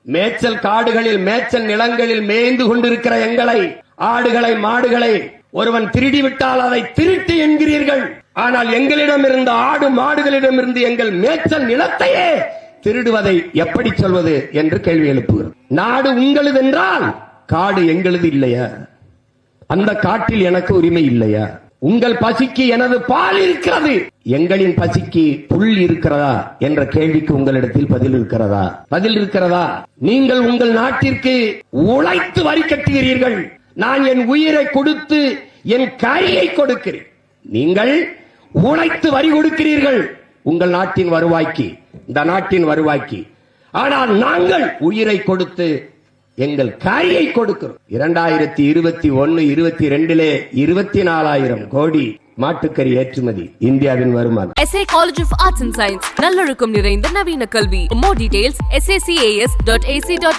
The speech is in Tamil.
மேய்ச்சல் காடுகளில் மேய்ச்சல் நிலங்களில் மேய்ந்து கொண்டிருக்கிற எங்களை, ஆடுகளை மாடுகளை ஒருவன் திருடி விட்டால் அதை திருட்டு என்கிறீர்கள். ஆனால் எங்களிடம் இருந்த ஆடு மாடுகளிடம் இருந்து எங்கள் மேய்ச்சல் நிலத்தையே திருடுவதை எப்படி சொல்வது என்று கேள்வி எழுப்புகிறோம். நாடு உங்களது என்றால் காடு எங்களது இல்லையா? அந்த காட்டில் எனக்கு உரிமை இல்லையா? உங்கள் பசிக்கு எனது பால் இருக்கிறது, எங்களின் பசிக்கு புல் இருக்கிறதா என்ற கேள்விக்கு உங்களிடத்தில் பதில் இருக்கிறதா? பதில் இருக்கிறதா? நீங்கள் உங்கள் நாட்டிற்கு உழைத்து வரி கட்டுகிறீர்கள். நான் என் உயிரை கொடுத்து என் கரியை கொடுக்கிறேன். நீங்கள் உழைத்து வரி கொடுக்கிறீர்கள் உங்கள் நாட்டின் வருவாய்க்கு, இந்த நாட்டின் வருவாய்க்கு. ஆனால் நாங்கள் உயிரை கொடுத்து எங்கள் காரியை கொடுக்கிறோம். 2021-22 24,000 கோடி மாட்டுக்கறி ஏற்றுமதி இந்தியாவின் வருமானம். SA College of Arts and Science நல்லொழுக்கம் நிறைந்த நவீன கல்வி. More details sacas.ac.in.